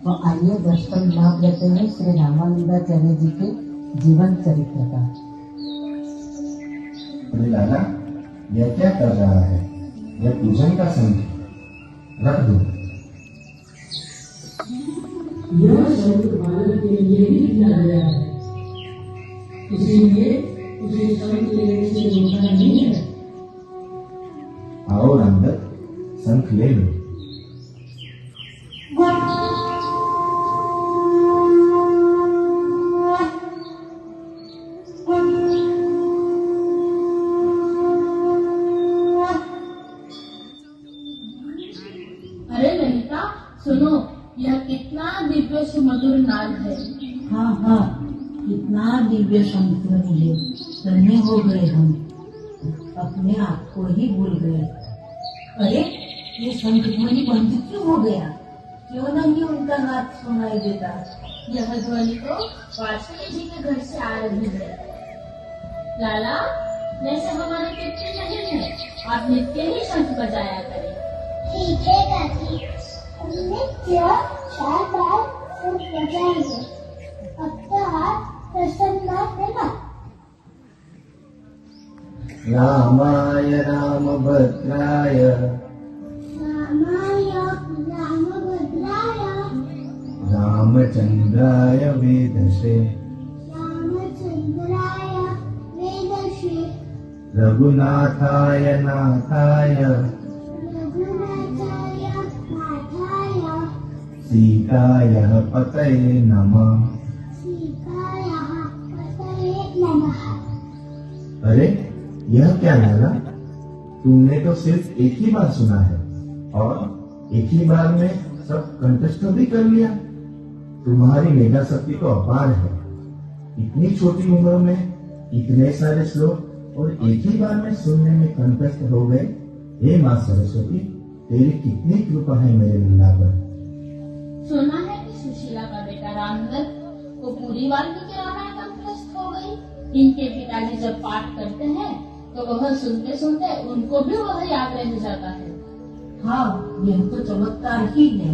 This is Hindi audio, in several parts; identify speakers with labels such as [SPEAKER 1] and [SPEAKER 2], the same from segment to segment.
[SPEAKER 1] तो आइए दर्शन लाभ लेते हैं श्री रामानंदाचार्य जी के जीवन चरित्र का।
[SPEAKER 2] अरे लाला, यह क्या कर रहा है? यह पूजन का समय, रख दो।
[SPEAKER 3] यह शब्द बालक के लिए ही किया गया है, इसीलिए उसे शब्द लेने से रोकना नहीं है।
[SPEAKER 2] आओ रामदत्त, शंख ले लो।
[SPEAKER 4] अरे ललिता, सुनो, यह कितना दिव्य सुमधुर नाद है।
[SPEAKER 1] हाँ हाँ, कितना दिव्य संपूर्ण है। धन्य हो गए हम, अपने आप को ही भूल गए। अरे ये शंख ध्वनि बंद क्यों हो गया? क्यों नहीं उनका नाद सुनाई देता?
[SPEAKER 4] यह ध्वनि तो वासुदेव जी के घर से आ रही है। लाला, जैसे हमारे पितृ नहीं है, आप नित्य ही शंख बजाया करें।
[SPEAKER 5] ठीक है दादी, नित्य 4 बार शंख बजाएंगे। अब तो आप प्रसन्न देना।
[SPEAKER 2] रामाय रामभद्राय
[SPEAKER 5] रामाय रामभद्राय
[SPEAKER 2] रामचंद्राय वेदसे
[SPEAKER 5] रामचंद्राय वेदसे
[SPEAKER 2] रघुनाथाय नाथाय
[SPEAKER 5] रघुनाथाय नाथाय
[SPEAKER 2] सीताय पतये नमः।
[SPEAKER 5] सीताय पतये नमः।
[SPEAKER 2] अरे यह क्या लाला, तुमने तो सिर्फ एक ही बार सुना है और एक ही बार में सब कंठस्थ भी कर लिया। तुम्हारी मेधा शक्ति तो अपार है। इतनी छोटी उम्र में इतने सारे श्लोक और एक ही बार में सुनने में कंठस्थ हो गए। हे माँ सरस्वती, तेरी कितनी कृपा है मेरे लल्ला पर।
[SPEAKER 4] सुना है कि सुशीला का बेटा रामदत्त को पूरी वाल्मीकि रामायण कंठस्थ हो गई। इनके पिताजी जब पाठ करते हैं तो वह सुनते सुनते उनको भी वह याद रह जाता है।
[SPEAKER 1] हाँ, यह तो चमत्कार ही है।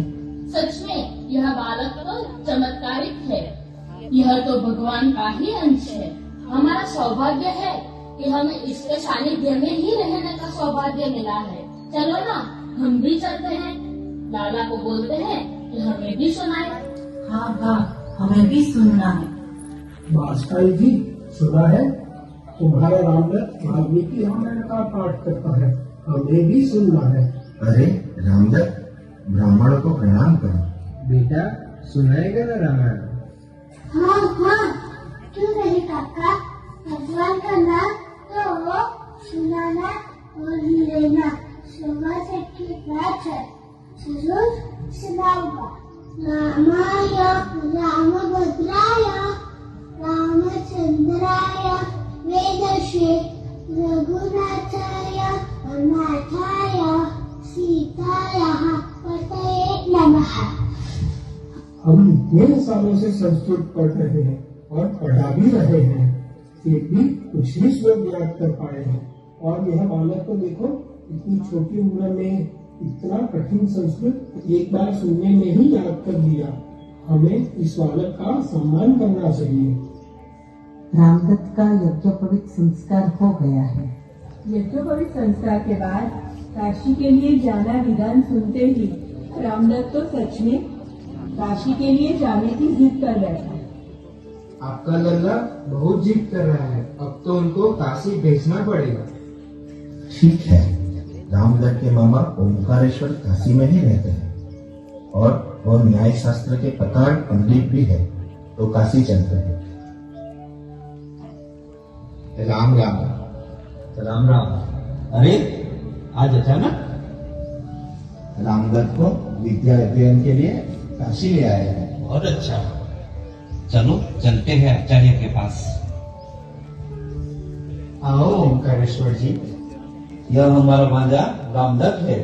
[SPEAKER 4] सच में यह बालक तो चमत्कारिक है। यह तो भगवान का ही अंश है। हमारा सौभाग्य है कि हमें इसके सानिध्य में ही रहने का सौभाग्य मिला है। चलो ना, हम भी चलते हैं। लाला को बोलते हैं कि हमें भी सुनाए।
[SPEAKER 1] हाँ हाँ, हमें भी सुनना है।
[SPEAKER 3] बादशाही जी, सुना है तुम्हारा रामदत्त वाल्मीकि रामायण का पाठ करता है, हमें भी सुनना है।
[SPEAKER 2] अरे रामदत्त, ब्राह्मणों को प्रणाम करो।
[SPEAKER 6] बेटा, सुनाएगा ना रामायण?
[SPEAKER 5] हाँ हाँ, क्यों नहीं काका, भगवान का नाम तो सुनाना और ही लेना सौभाग्य की बात है। जरूर सुनाऊंगा। रामाय रामभद्राय रामचंद्राय वेदसे रघुनाथाय नाथाय सीताय पतये नमः।
[SPEAKER 3] हम इतने सालों से संस्कृत पढ़ रहे हैं और पढ़ा भी रहे हैं, फिर भी कुछ ही श्लोक याद कर पाए हैं। और यह बालक को देखो, इतनी छोटी उम्र में इतना कठिन संस्कृत एक बार सुनने में ही याद कर लिया। हमें इस बालक का सम्मान करना चाहिए।
[SPEAKER 1] रामदत्त का यज्ञोपवीत संस्कार हो गया है।
[SPEAKER 7] यज्ञोपवीत संस्कार के बाद काशी के लिए जाना विधान सुनते ही रामदत्त तो सच में काशी के लिए जाने की जिद कर रहे हैं।
[SPEAKER 6] आपका लल्ला बहुत जिद कर रहा है, अब तो उनको काशी भेजना पड़ेगा।
[SPEAKER 2] ठीक है, रामदत्त के मामा ओंकारेश्वर काशी में ही रहते हैं और वह न्याय शास्त्र के पताड़ पंडित भी है, तो काशी चलते हैं।
[SPEAKER 6] राम राम।
[SPEAKER 8] राम राम। अरे आज अचानक?
[SPEAKER 2] रामदत्त को विद्या अध्ययन के लिए काशी ले आए हैं।
[SPEAKER 8] बहुत अच्छा, चलो चलते हैं आचार्य के पास।
[SPEAKER 6] आओ ओंकारेश्वर जी।
[SPEAKER 8] यह हमारा भांजा रामदत्त है,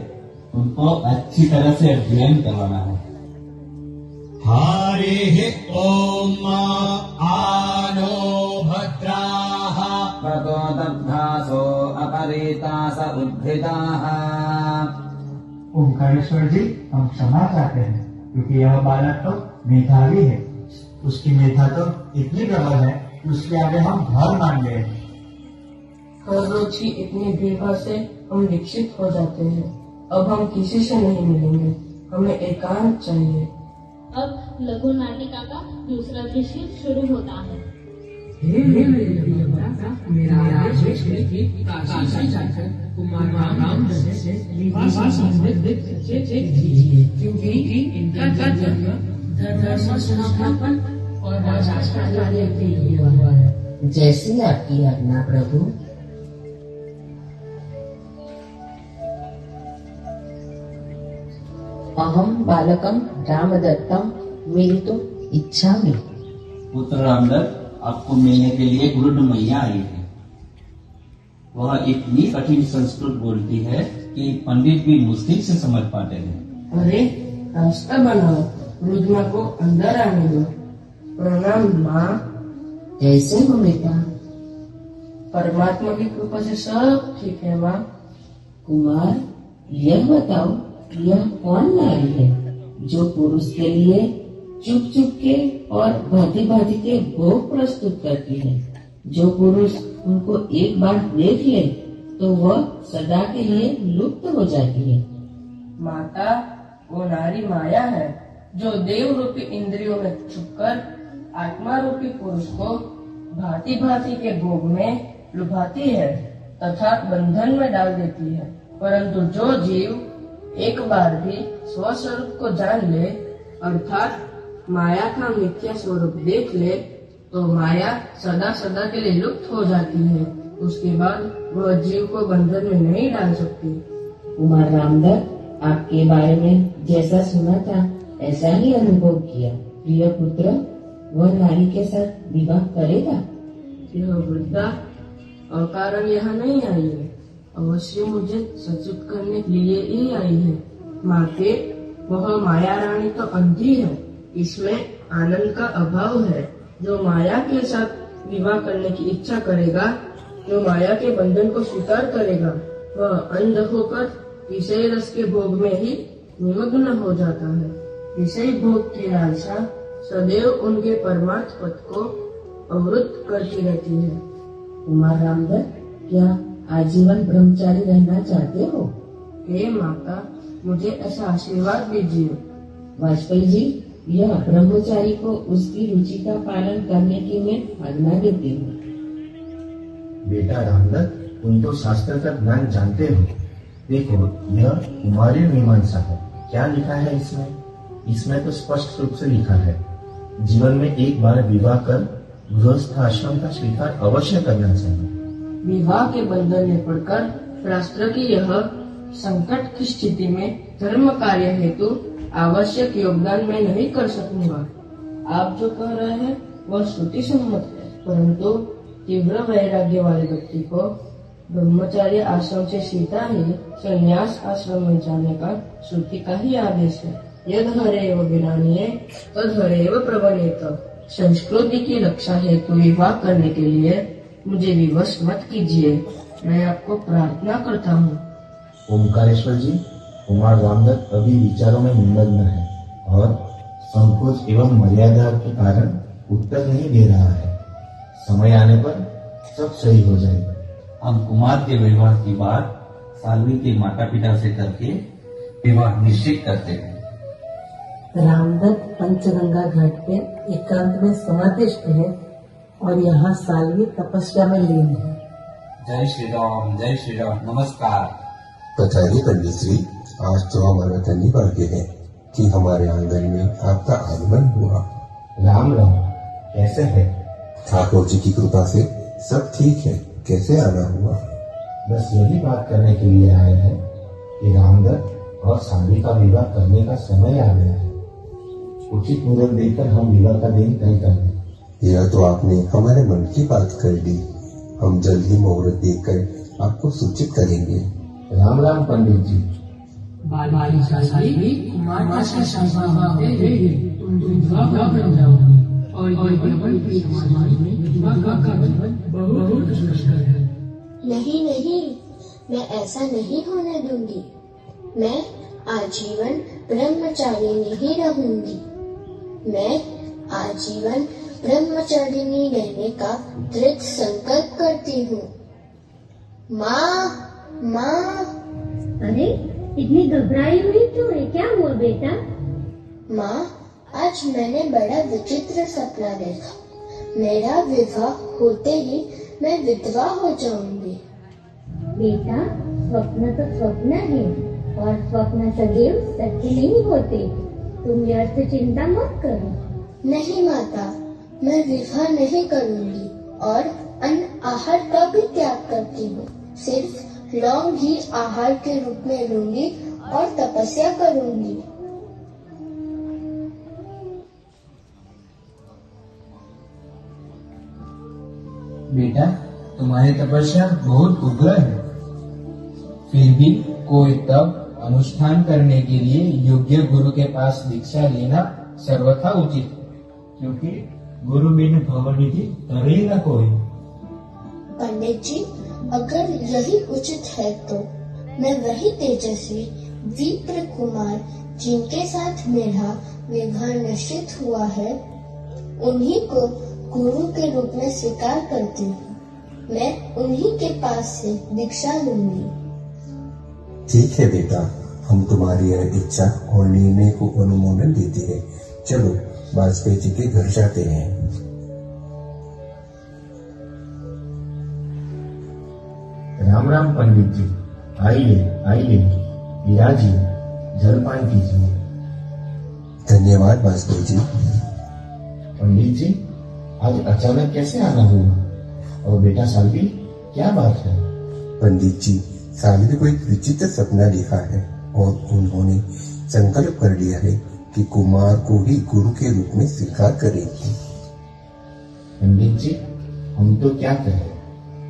[SPEAKER 8] उनको अच्छी तरह से अध्ययन करवाना है।
[SPEAKER 9] हरे ओम आनो भद्राः
[SPEAKER 10] ततो दग्धासो अपरीतास उद्भिदाः।
[SPEAKER 3] ओंकारेश्वर जी, हम क्षमा चाहते हैं,
[SPEAKER 8] क्योंकि यह बालक तो मेधावी है। उसकी मेधा तो इतनी प्रबल है कि उसके आगे हम हार मान गए।
[SPEAKER 11] हर रोज की इतनी भीड़ से हम विकसित हो जाते हैं। अब हम किसी से नहीं मिलेंगे, हमें एकांत चाहिए।
[SPEAKER 4] अब लघु नाटिका का दूसरा दृश्य शुरू होता है।
[SPEAKER 12] मेरा आदेश है कि काशी जाकर कुमार राम से विवाह संबंधित क्योंकि इनका जन्म धर्म संस्थापन और राष्ट्र कार्य के लिए हुआ है।
[SPEAKER 11] जैसी आपकी आज्ञा प्रभु। अहम बालकम रामदत्तम मेरी तो इच्छा में।
[SPEAKER 8] पुत्र रामदत्त आपको मिलने के लिए गुरुड मैया आई है। वह इतनी कठिन संस्कृत बोलती है कि पंडित भी मुश्किल से समझ पाते हैं।
[SPEAKER 11] अरे रास्ता बनाओ, रुद्मा को अंदर आने दो। प्रणाम माँ। कैसे हो बेटा? परमात्मा की कृपा से सब ठीक है माँ। कुमार यह बताओ, यह कौन नारी है जो पुरुष के लिए चुप चुप के और भांति भांति के भोग प्रस्तुत करती है? जो पुरुष उनको एक बार देख ले तो वह सदा के लिए लुप्त हो जाती है। माता, वो नारी माया है जो देव रूपी इंद्रियों में छुपकर आत्मा रूपी पुरुष को भांति भांति के भोग में लुभाती है तथा बंधन में डाल देती है। परंतु जो जीव एक बार भी स्वस्वरूप को जान ले अर्थात माया का मिथ्या स्वरूप देख ले तो माया सदा सदा के लिए लुप्त हो जाती है। उसके बाद वह जीव को बंधन में नहीं डाल सकती। कुमार रामदत्त, आपके बारे में जैसा सुना था ऐसा ही अनुभव किया। प्रिय पुत्र, वह नारी के साथ विवाह करेगा? यह वृद्धा अकारण यहाँ नहीं आई है, अवश्य मुझे सचेत करने के लिए ही आई है। माँ के वह माया रानी तो अंधी है, इसमें आनंद का अभाव है। जो माया के साथ विवाह करने की इच्छा करेगा, जो माया के बंधन को स्वीकार करेगा, वह अंध होकर विषय रस के भोग में ही निमग्न हो जाता है। विषय भोग की लालसा सदैव उनके परमार्थ पथ को अवरुद्ध करती रहती है। कुमार रामदत्त, क्या आजीवन ब्रह्मचारी रहना चाहते हो? हे माता, मुझे ऐसा आशीर्वाद दीजिए। वाजपेयी जी, यह ब्रह्मचारी को उसकी रुचि का पालन करने की मैं आज्ञा देती हूँ।
[SPEAKER 2] बेटा रामदत्त, तुम तो शास्त्र का ज्ञान जानते हो। देखो, यह कुमारी मीमांसा है। क्या लिखा है इसमें? इसमें तो स्पष्ट रूप से लिखा है, जीवन में एक बार विवाह कर गृहस्थ आश्रम का स्वीकार अवश्य करना चाहिए।
[SPEAKER 11] विवाह के बंधन में पड़कर शास्त्र की यह संकट की स्थिति में धर्म कार्य हेतु आवश्यक योगदान मैं नहीं कर सकूंगा। आप जो कह रहे हैं वह श्रुति सम्मत है, परंतु तीव्र वैराग्य वाले व्यक्ति को ब्रह्मचार्य आश्रम से सीधा ही संन्यास आश्रम में जाने का श्रुति का ही आदेश है। यद हरेव विनानीय तद हरेव प्रवणेत। संस्कृति की रक्षा हेतु विवाह करने के लिए मुझे विवश मत कीजिए, मैं आपको प्रार्थना करता हूँ।
[SPEAKER 2] ओमकारेश्वर जी, कुमार रामदत्त अभी विचारों में निमग्न है और संकोच एवं मर्यादा के कारण उत्तर नहीं दे रहा है। समय आने पर सब सही हो जाएगा।
[SPEAKER 8] हम कुमार के विवाह की बात सालवी के माता पिता से करके विवाह निश्चित करते हैं।
[SPEAKER 1] रामदत्त पंचगंगा घाट पे एकांत में समाधिष्ट है और यहाँ सालवी तपस्या में लीन है।
[SPEAKER 8] जय श्री राम, जय श्री राम। नमस्कार।
[SPEAKER 13] बताइए पंडित श्री, आज तो हमारा धन्य भाग्य है कि हमारे आंगन में आपका आगमन हुआ।
[SPEAKER 2] राम राम, कैसे है?
[SPEAKER 13] ठाकुर जी की कृपा से सब ठीक है। कैसे आना हुआ?
[SPEAKER 2] बस यही बात करने के लिए आए हैं कि रामदत्त और सालवी का विवाह करने का समय आ गया है। उचित मुहूर्त देखकर हम विवाह का दिन तय कर दें।
[SPEAKER 13] यह तो आपने हमारे मन की बात कर दी। हम जल्द ही मुहूर्त देखकर आपको सूचित करेंगे।
[SPEAKER 2] राम राम पंडित जी।
[SPEAKER 5] नहीं नहीं, मैं ऐसा नहीं होने दूंगी। मैं आजीवन ब्रह्मचारिणी ही रहूंगी। मैं आजीवन ब्रह्मचारिणी रहने का दृढ़ संकल्प करती हूँ। माँ, माँ।
[SPEAKER 14] अरे इतनी घबराई हुई क्यों है? क्या हुआ बेटा?
[SPEAKER 5] माँ, आज मैंने बड़ा विचित्र सपना देखा। मेरा विवाह होते ही मैं विधवा हो जाऊंगी।
[SPEAKER 14] बेटा, स्वप्न तो स्वप्न है और स्वप्न सदैव सत्य नहीं होते। तुम व्यर्थ चिंता मत करो।
[SPEAKER 5] नहीं माता, मैं विवाह नहीं करूंगी और अन्न आहार का भी त्याग करती हूँ। सिर्फ लौंग ही आहार के रूप में लूंगी और तपस्या करूंगी।
[SPEAKER 6] बेटा, तुम्हारी तपस्या बहुत उग्र है, फिर भी कोई तप अनुष्ठान करने के लिए योग्य गुरु के पास दीक्षा लेना सर्वथा उचित,
[SPEAKER 15] क्योंकि गुरु बिन भवनिधि करे न कोई।
[SPEAKER 5] पंडित जी, अगर यही उचित है तो मैं वही तेजस्वी विप्र कुमार जिनके साथ मेरा विवाह निश्चित हुआ है, उन्हीं को गुरु के रूप में स्वीकार करती हूँ। मैं उन्हीं के पास से दीक्षा लूंगी।
[SPEAKER 13] ठीक है बेटा, हम तुम्हारी यह इच्छा और निर्णय को अनुमोदन देते हैं। चलो वाजपेयी जी के घर जाते हैं।
[SPEAKER 2] राम राम पंडित जी, आइए आइए, विराजिए, जलपान कीजिए।
[SPEAKER 13] धन्यवाद वाजपेयी जी।
[SPEAKER 2] पंडित जी, आज अचानक कैसे आना हुआ? और बेटा सालवी, क्या बात है?
[SPEAKER 13] पंडित जी, सालवी को एक विचित्र सपना देखा है और उन्होंने संकल्प कर लिया है कि कुमार को ही गुरु के रूप में स्वीकार करेंगे।
[SPEAKER 2] पंडित जी, हम तो क्या कहें,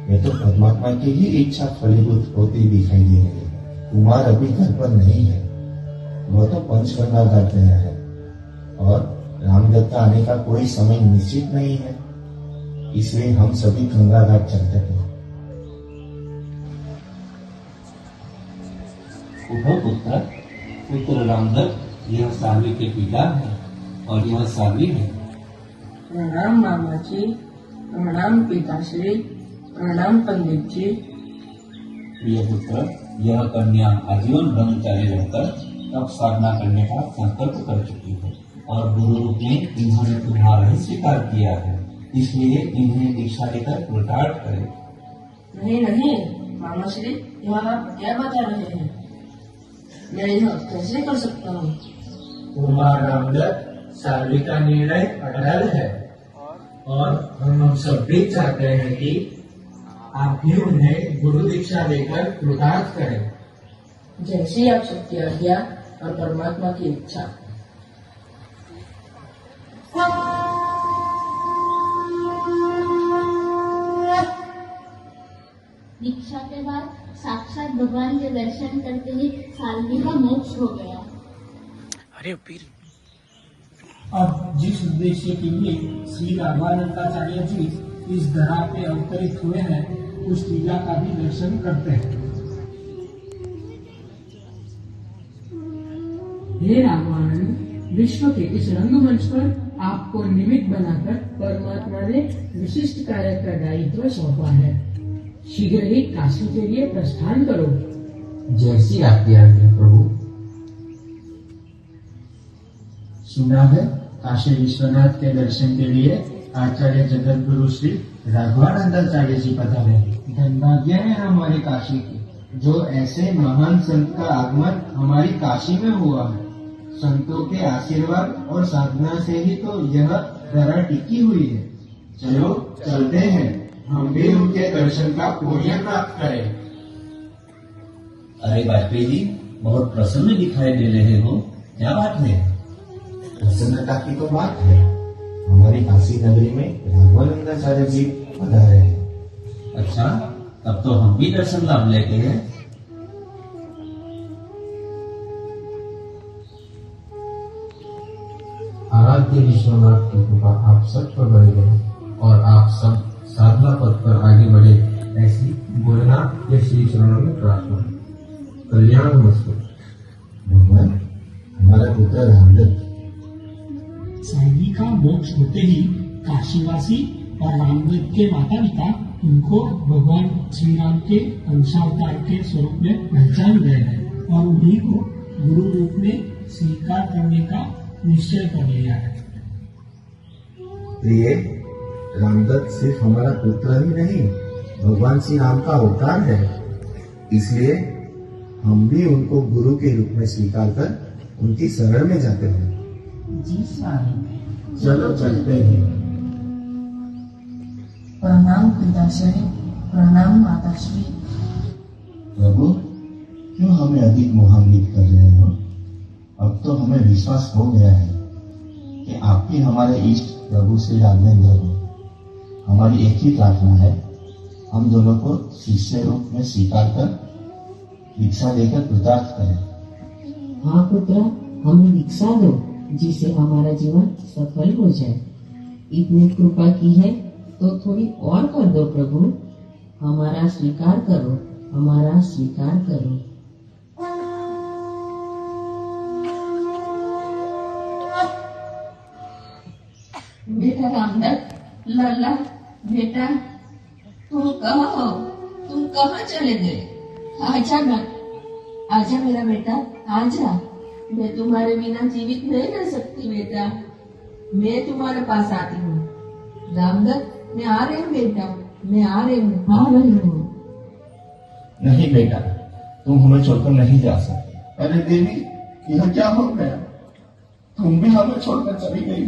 [SPEAKER 2] यह तो परमात्मा की ही इच्छा फलीभूत होती दिखाई दे रही है। कुमार अभी घर पर नहीं है, वह तो पंचगंगा घाट गया है और रामदत्ता आने का कोई समय निश्चित नहीं है, इसलिए हम सभी गंगा घाट चलते हैं।
[SPEAKER 8] उठो पुत्र, पुत्र रामदत्त, यह सालवी के पिता है और यह सालवी है।
[SPEAKER 11] प्रणाम मामा जी, प्रणाम पिताश्री, प्रणाम पंडित जी।
[SPEAKER 8] प्रिय पुत्र, यह कन्या आजीवन ब्रह्मचारी रहकर तप साधना करने का संकल्प कर चुकी है और गुरु रूप में इन्होंने तुम्हारा ही स्वीकार किया है, इसलिए इन्हें दीक्षा लेकर पुरुषार्थ करें।
[SPEAKER 11] नहीं नहीं मामा श्री, यह आप क्या बता रहे हैं? मैं यह कैसे कर सकता हूँ?
[SPEAKER 3] कुमार रामदत्त, सालवी का निर्णय अटल है और हम सब भी चाहते हैं कि आप भी उन्हें गुरु दीक्षा लेकर कृतार्थ करें।
[SPEAKER 11] जैसी आप सबकी आज्ञा और परमात्मा की इच्छा।
[SPEAKER 4] दीक्षा के बाद साक्षात भगवान के दर्शन करते ही सालवी का मोक्ष हो गया।
[SPEAKER 3] अब जिस उद्देश्य के लिए श्री रामानंदाचार्य जी इस धरा पे अवतरित हुए हैं, उस लीला का भी दर्शन करते हैं।
[SPEAKER 12] हे रामानंद, विश्व के इस रंगमंच पर आपको निमित्त बनाकर परमात्मा ने विशिष्ट कार्य का दायित्व सौंपा है। शीघ्र ही काशी के लिए प्रस्थान करो।
[SPEAKER 6] जैसी आपकी आज्ञा प्रभु। सुना है काशी विश्वनाथ के दर्शन के लिए आचार्य जगत गुरु श्री राघवानंदाचार्य जी पधारे। धन्यवाद है हमारे काशी की, जो ऐसे महान संत का आगमन हमारी काशी में हुआ है। संतों के आशीर्वाद और साधना से ही तो यह धरा टिकी हुई है। चलो चलते हैं, हम भी उनके दर्शन का पुण्य प्राप्त करें।
[SPEAKER 8] अरे वाजपेयी जी, बहुत प्रसन्न दिखाई दे रहे हो, क्या बात है?
[SPEAKER 2] प्रसन्नता की तो बात है, हमारी काशी नगरी में राघवानंदाचार्य जी पधारे हैं।
[SPEAKER 8] अच्छा, तब तो हम भी दर्शन लाभ लेते हैं।
[SPEAKER 6] आराध्य विश्वनाथ की कृपा आप सब पर बनी रहे और आप सब साधना पथ पर आगे बढ़े, ऐसी भोलेनाथ के श्री चरणों में प्रार्थना। कल्याण मस्तु।
[SPEAKER 2] भगवान, पुत्र रामदत्त।
[SPEAKER 3] साध्वी का मोक्ष होते ही काशीवासी और रामदत्त के माता पिता उनको भगवान श्री राम के अंशावतार के स्वरूप में पहचान गए हैं और उन्हीं को गुरु रूप में स्वीकार करने का निश्चय कर लिया है।
[SPEAKER 2] प्रिय, रामदत्त सिर्फ हमारा पुत्र ही नहीं, भगवान श्री राम का अवतार है। इसलिए हम भी उनको गुरु के रूप में स्वीकार कर उनकी शरण में जाते हैं।
[SPEAKER 11] जी स्वामी।
[SPEAKER 2] चलो चलते हैं।
[SPEAKER 11] प्रणाम पिताश्री, प्रणाम माताश्री।
[SPEAKER 2] प्रभु, क्यों हमें अधिक मोहान्वित कर रहे हो? अब तो हमें विश्वास हो गया है कि आप ही हमारे इष्ट प्रभु श्री राघवेंद्र हो। हमारी एक ही प्रार्थना है, हम दोनों को शिष्य रूप में स्वीकार कर दीक्षा देकर कृतार्थ करें।
[SPEAKER 11] हाँ पुत्र, हमें दीक्षा दो जिससे हमारा जीवन सफल हो जाए। इतनी कृपा की है तो थोड़ी और कर दो प्रभु। हमारा स्वीकार करो, हमारा स्वीकार करो।
[SPEAKER 16] बेटा रामदत्त, लल्ला बेटा, तुम कहाँ हो? तुम कहाँ चले गए? आजा ना, आजा मेरा बेटा, आजा। मैं तुम्हारे बिना जीवित नहीं रह सकती बेटा। मैं तुम्हारे पास आती हूँ। रामदत्त, मैं आ रही हूँ बेटा, मैं आ रही हूँ, आ रही हूँ।
[SPEAKER 2] नहीं बेटा, तुम हमें छोड़कर नहीं जा सकते। अरे देवी, यह क्या हो गया? तुम भी हमें छोड़कर चली गई।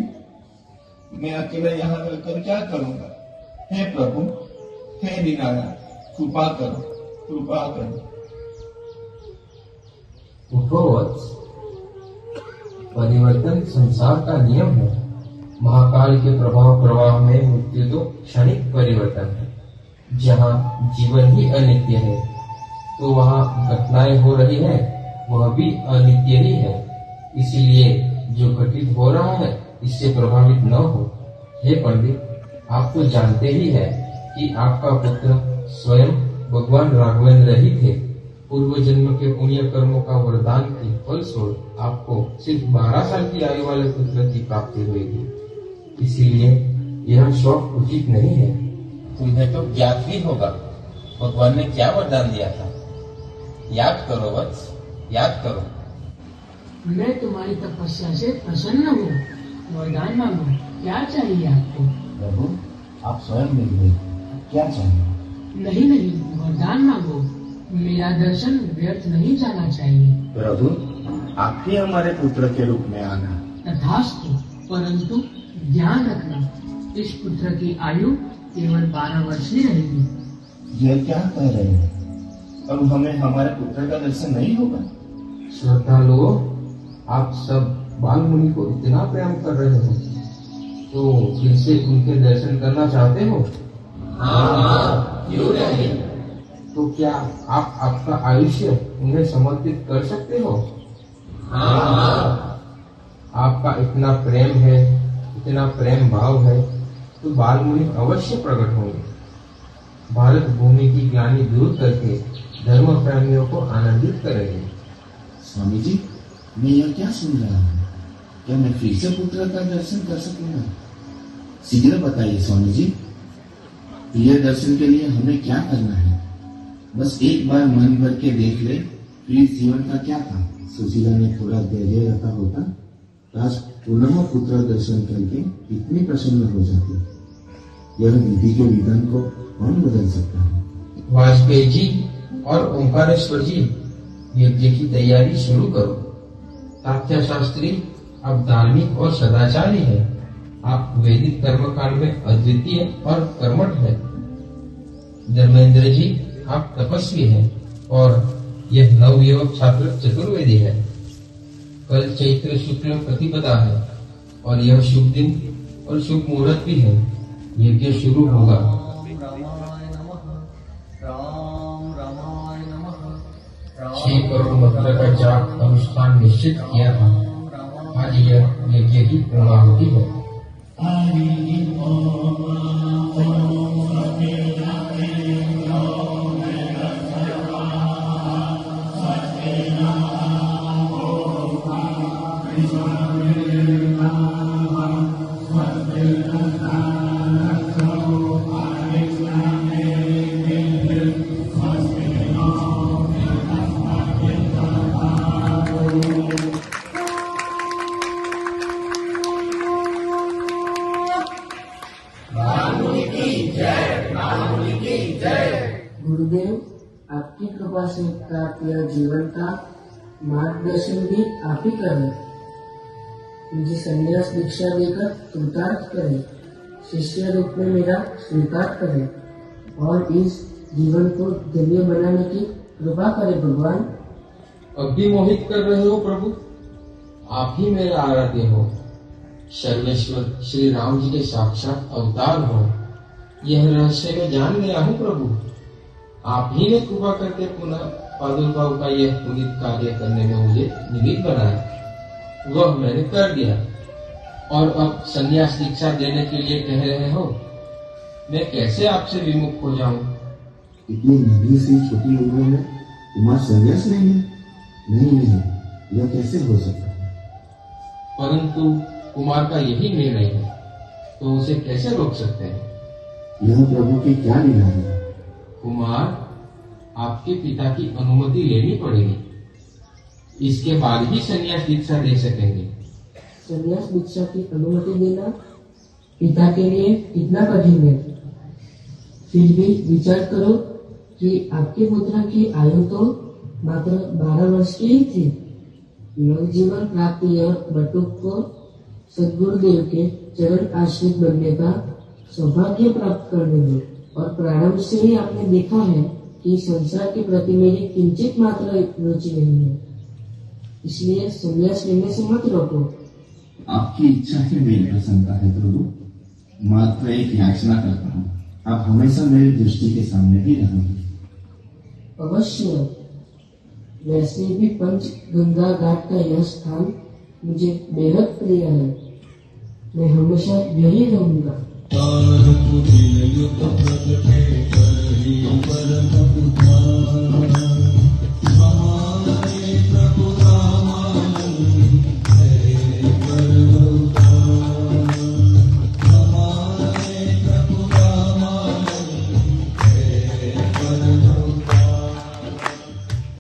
[SPEAKER 2] मैं अकेला यहाँ रहकर क्या करूँगा? हे प्रभु, हे दीनानाथ, कृपा करो, कृपा करो।
[SPEAKER 17] उठो वत्स, परिवर्तन संसार का नियम है। महाकाल के प्रभाव प्रवाह में मृत्यु तो क्षणिक परिवर्तन है। जहाँ जीवन ही अनित्य है तो वहाँ घटनाएं हो रही है, वह भी अनित्य ही है। इसीलिए जो घटित हो रहा है इससे प्रभावित न हो। हे पंडित, आप तो जानते ही है कि आपका पुत्र स्वयं भगवान राघवेंद्र ही थे। पूर्व जन्म के पुण्य कर्मों का वरदान के फलस्वरूप आपको सिर्फ 12 साल की आयु वाले पुत्र की प्राप्ति हुई। इसीलिए यह शौक उचित नहीं है।
[SPEAKER 8] तुम्हें तो ज्ञात ही होगा भगवान ने क्या वरदान दिया था। याद करो वत्स, याद करो।
[SPEAKER 12] मैं तुम्हारी तपस्या से प्रसन्न हूँ। वरदान मांगो, क्या चाहिए आपको?
[SPEAKER 2] प्रभु, आप स्वयं मिलिए, क्या चाहिए?
[SPEAKER 12] नहीं नहीं, वरदान मांगो। मेरा दर्शन व्यर्थ नहीं जाना चाहिए।
[SPEAKER 2] प्रभु, आप ही हमारे पुत्र के रूप में आना।
[SPEAKER 12] तथास्तु, परंतु ध्यान रखना, इस पुत्र की आयु केवल 12 वर्ष ही रहेगी।
[SPEAKER 2] यह क्या कह रहे हैं? अब हमें हमारे पुत्र का दर्शन नहीं होगा?
[SPEAKER 17] श्रद्धालुओं, आप सब बाल मुनि को इतना प्रेम कर रहे हो तो फिर से उनके दर्शन करना चाहते हो?
[SPEAKER 8] हाँ, क्यों नहीं?
[SPEAKER 17] तो क्या आप आपका आयुष्य उन्हें समर्पित कर सकते हो?
[SPEAKER 8] हाँ।
[SPEAKER 17] आपका इतना प्रेम है, इतना प्रेम भाव है तो बाल मुनि अवश्य प्रकट होंगे। भारत भूमि की ग्लानि दूर करके धर्म प्रेमियों को आनंदित करेंगे।
[SPEAKER 2] स्वामी जी, मैं यह क्या सुन रहा हूँ? क्या मैं फिर से पुत्र का दर्शन कर सकूंगा? शीघ्र बताइए स्वामी जी। प्रिय दर्शन के लिए हमें क्या करना है? बस एक बार मन भर के देख ले, फिर जीवन का क्या था? सुशीला ने थोड़ा धैर्य रखा होता तो आज पुनः पुत्र दर्शन करके इतनी प्रसन्न हो जाती। यह विधि के विधान को कौन बदल सकता है?
[SPEAKER 17] वाजपेयी जी और ओंकारेश्वर जी, यज्ञ की तैयारी शुरू करो। तात्या शास्त्री अब धार्मिक और सदाचारी है। आप वैदिक कर्मकांड में अद्वितीय और कर्मठ है। धर्मेंद्र जी, आप तपस्वी हैं और यह नवयुवक छात्र चतुर्वेदी है। कल चैत्र शुक्ल प्रतिपदा है और यह शुभ दिन और शुभ मुहूर्त भी है। यज्ञ शुरू होगा। 6 करोड़ मंत्र का जाप अनुष्ठान निश्चित किया था। आज यह यज्ञ की पूर्णाहुति है।
[SPEAKER 11] गुरुदेव, आपकी कृपा से प्राप्त यह जीवन का मार्गदर्शन भी आप ही करें। मुझे संन्यास दीक्षा देकर कृतार्थ करें, शिष्य रूप में मेरा स्वीकार करें और इस जीवन को धन्य बनाने की कृपा करें भगवान।
[SPEAKER 17] अब भी मोहित कर रहे हो प्रभु, आप ही मेरे आराध्य हो। सर्वेश्वर श्री राम जी के साक्षात अवतार हो, यह रहस्य मैं जान गया हूँ प्रभु। आप ही ने कृपा करके पुनः प्रादुर्भाव का यह पुनीत कार्य करने में मुझे निमित्त बनाया, वह मैंने कर दिया। और अब संन्यास दीक्षा देने के लिए कह रहे हो, मैं कैसे आपसे विमुख हो जाऊं?
[SPEAKER 2] इतनी नन्ही सी छोटी उम्र में कुमार संन्यास नहीं है? नहीं, यह कैसे हो सकता है?
[SPEAKER 17] परंतु कुमार का यही निर्णय है, तो उसे कैसे रोक सकते हैं?
[SPEAKER 2] यह प्रभु की क्या लीला है?
[SPEAKER 17] कुमार, आपके पिता की अनुमति लेनी पड़ेगी, इसके बाद ही संन्यास दीक्षा दे सकेंगे।
[SPEAKER 11] संन्यास दीक्षा की अनुमति देना पिता के लिए कितना कठिन है। फिर भी विचार करो कि आपके पुत्र की आयु तो मात्र 12 वर्ष की ही थी। नवजीवन प्राप्त यह बटुक को सद्गुरुदेव के चरण आश्रित बनने का सौभाग्य प्राप्त करने दो। और प्रारंभ से ही आपने देखा है कि संसार के प्रति मेरी किंचित मात्र रुचि नहीं है, इसलिए संन्यास लेने से मत रोको।
[SPEAKER 2] आपकी इच्छा ही मेरी प्रसन्नता है प्रभु। मात्र एक याचना करता हूँ, आप हमेशा मेरी दृष्टि के सामने ही रहेंगे।
[SPEAKER 11] अवश्य। वैसे भी पंच गंगा घाट का यह स्थान मुझे बेहद प्रिय है, मैं हमेशा यही रहूंगा।